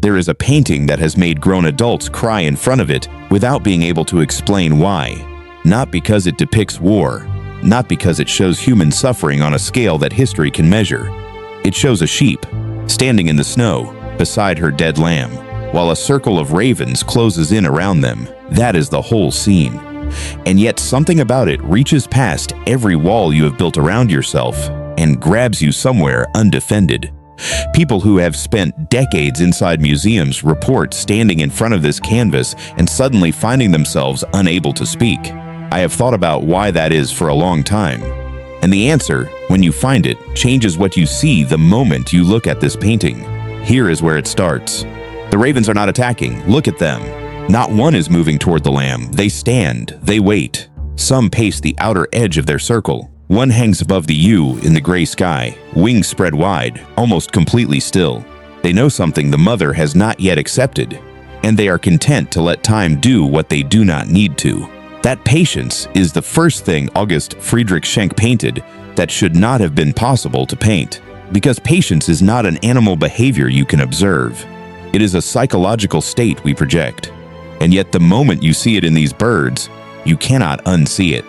There is a painting that has made grown adults cry in front of it without being able to explain why. Not because it depicts war, not because it shows human suffering on a scale that history can measure. It shows a sheep standing in the snow beside her dead lamb, while a circle of ravens closes in around them. That is the whole scene. And yet something about it reaches past every wall you have built around yourself and grabs you somewhere undefended. People who have spent decades inside museums report standing in front of this canvas and suddenly finding themselves unable to speak. I have thought about why that is for a long time. And the answer, when you find it, changes what you see the moment you look at this painting. Here is where it starts. The ravens are not attacking. Look at them. Not one is moving toward the lamb. They stand. They wait. Some pace the outer edge of their circle. One hangs above the U in the gray sky, wings spread wide, almost completely still. They know something the mother has not yet accepted, and they are content to let time do what they do not need to. That patience is the first thing August Friedrich Schenck painted that should not have been possible to paint, because patience is not an animal behavior you can observe. It is a psychological state we project. And yet the moment you see it in these birds, you cannot unsee it.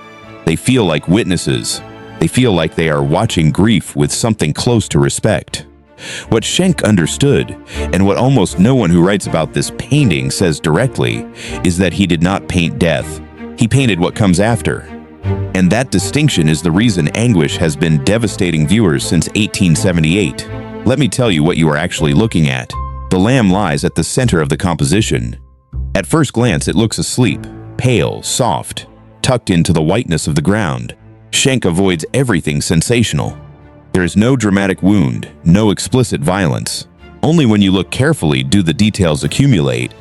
They feel like witnesses. They feel like they are watching grief with something close to respect. What Schenck understood, and what almost no one who writes about this painting says directly, is that he did not paint death. He painted what comes after. And that distinction is the reason Anguish has been devastating viewers since 1878. Let me tell you what you are actually looking at. The lamb lies at the center of the composition. At first glance, it looks asleep, pale, soft, tucked into the whiteness of the ground. Schenck avoids everything sensational. There is no dramatic wound, no explicit violence. Only when you look carefully do the details accumulate.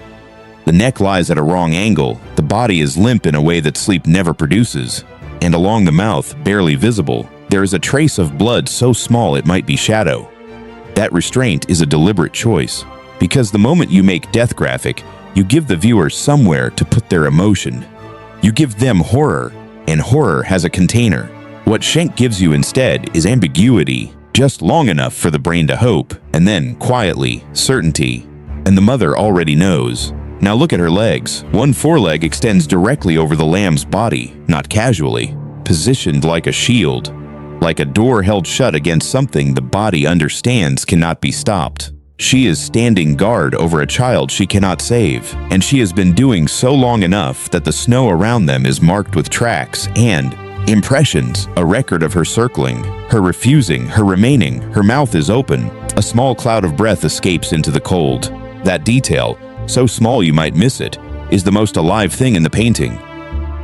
The neck lies at a wrong angle, the body is limp in a way that sleep never produces, and along the mouth, barely visible, there is a trace of blood so small it might be shadow. That restraint is a deliberate choice, because the moment you make death graphic, you give the viewer somewhere to put their emotion. You give them horror, and horror has a container. What Schenck gives you instead is ambiguity, just long enough for the brain to hope, and then, quietly, certainty. And the mother already knows. Now look at her legs. One foreleg extends directly over the lamb's body, not casually, positioned like a shield, like a door held shut against something the body understands cannot be stopped. She is standing guard over a child she cannot save, and she has been doing so long enough that the snow around them is marked with tracks and impressions, a record of her circling, her refusing, her remaining. Her mouth is open. A small cloud of breath escapes into the cold. That detail, so small you might miss it, is the most alive thing in the painting.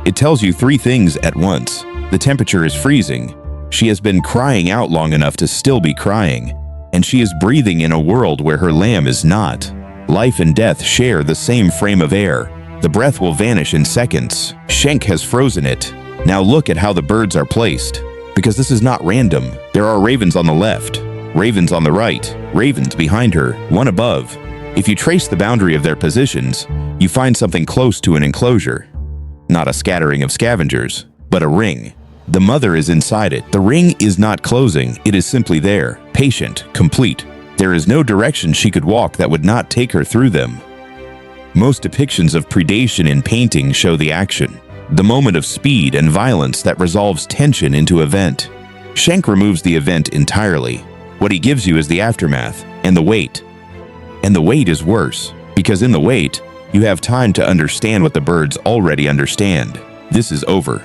It tells you three things at once. The temperature is freezing. She has been crying out long enough to still be crying. And she is breathing in a world where her lamb is not. Life and death share the same frame of air. The breath will vanish in seconds. Schenck has frozen it. Now look at how the birds are placed. Because this is not random. There are ravens on the left, ravens on the right, ravens behind her, one above. If you trace the boundary of their positions, you find something close to an enclosure. Not a scattering of scavengers, but a ring. The mother is inside it. The ring is not closing, it is simply there, patient, complete. There is no direction she could walk that would not take her through them. Most depictions of predation in painting show the action, the moment of speed and violence that resolves tension into event. Schenck removes the event entirely. What he gives you is the aftermath, and the wait. And the wait is worse, because in the wait, you have time to understand what the birds already understand. This is over.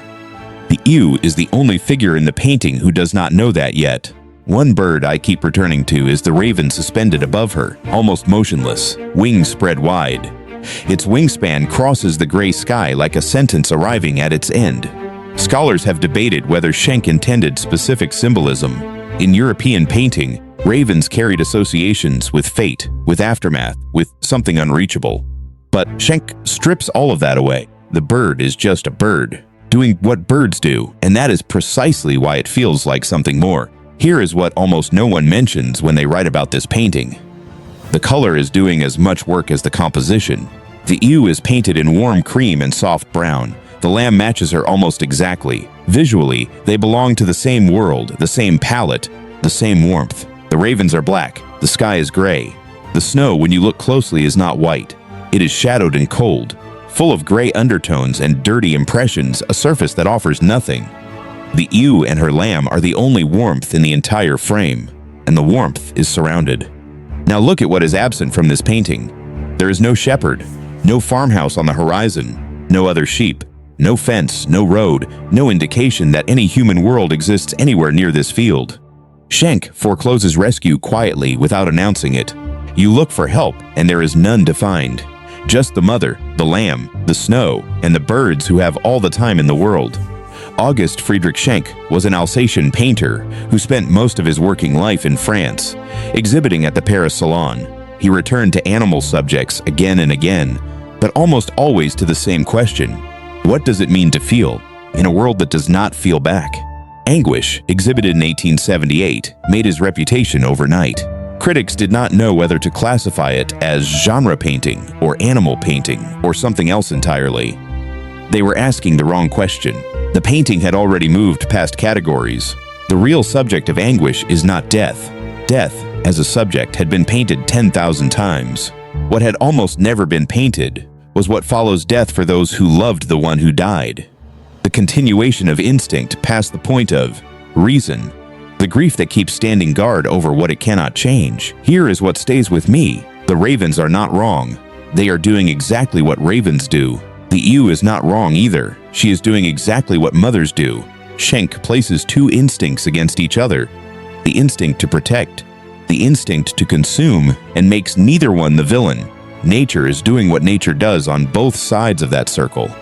The ewe is the only figure in the painting who does not know that yet. One bird I keep returning to is the raven suspended above her, almost motionless, wings spread wide. Its wingspan crosses the gray sky like a sentence arriving at its end. Scholars have debated whether Schenck intended specific symbolism. In European painting, ravens carried associations with fate, with aftermath, with something unreachable. But Schenck strips all of that away. The bird is just a bird, doing what birds do, and that is precisely why it feels like something more. Here is what almost no one mentions when they write about this painting. The color is doing as much work as the composition. The ewe is painted in warm cream and soft brown. The lamb matches her almost exactly. Visually, they belong to the same world, the same palette, the same warmth. The ravens are black, the sky is gray. The snow, when you look closely, is not white. It is shadowed and cold, full of gray undertones and dirty impressions, a surface that offers nothing. The ewe and her lamb are the only warmth in the entire frame, and the warmth is surrounded. Now look at what is absent from this painting. There is no shepherd, no farmhouse on the horizon, no other sheep, no fence, no road, no indication that any human world exists anywhere near this field. Schenck forecloses rescue quietly without announcing it. You look for help, and there is none to find. Just the mother, the lamb, the snow, and the birds who have all the time in the world. August Friedrich Schenck was an Alsatian painter who spent most of his working life in France, exhibiting at the Paris Salon. He returned to animal subjects again and again, but almost always to the same question: what does it mean to feel in a world that does not feel back? Anguish, exhibited in 1878, made his reputation overnight. Critics did not know whether to classify it as genre painting or animal painting or something else entirely. They were asking the wrong question. The painting had already moved past categories. The real subject of Anguish is not death. Death, as a subject, had been painted 10,000 times. What had almost never been painted was what follows death for those who loved the one who died. The continuation of instinct past the point of reason. The grief that keeps standing guard over what it cannot change. Here is what stays with me. The ravens are not wrong. They are doing exactly what ravens do. The ewe is not wrong either. She is doing exactly what mothers do. Schenck places two instincts against each other: the instinct to protect, the instinct to consume, and makes neither one the villain. Nature is doing what nature does on both sides of that circle.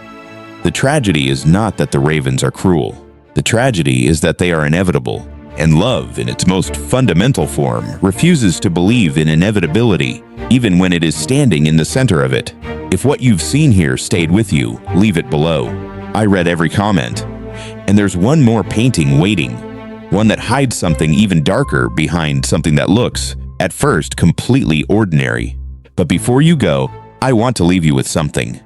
The tragedy is not that the ravens are cruel. The tragedy is that they are inevitable, and love, in its most fundamental form, refuses to believe in inevitability, even when it is standing in the center of it. If what you've seen here stayed with you, leave it below. I read every comment. And there's one more painting waiting, one that hides something even darker behind something that looks, at first, completely ordinary. But before you go, I want to leave you with something.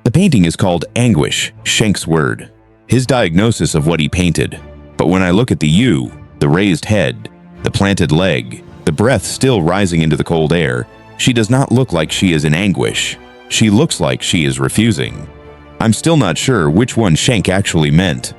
The painting is called Anguish, Schenck's word, his diagnosis of what he painted. But when I look at the ewe, the raised head, the planted leg, the breath still rising into the cold air, she does not look like she is in anguish. She looks like she is refusing. I'm still not sure which one Schenck actually meant,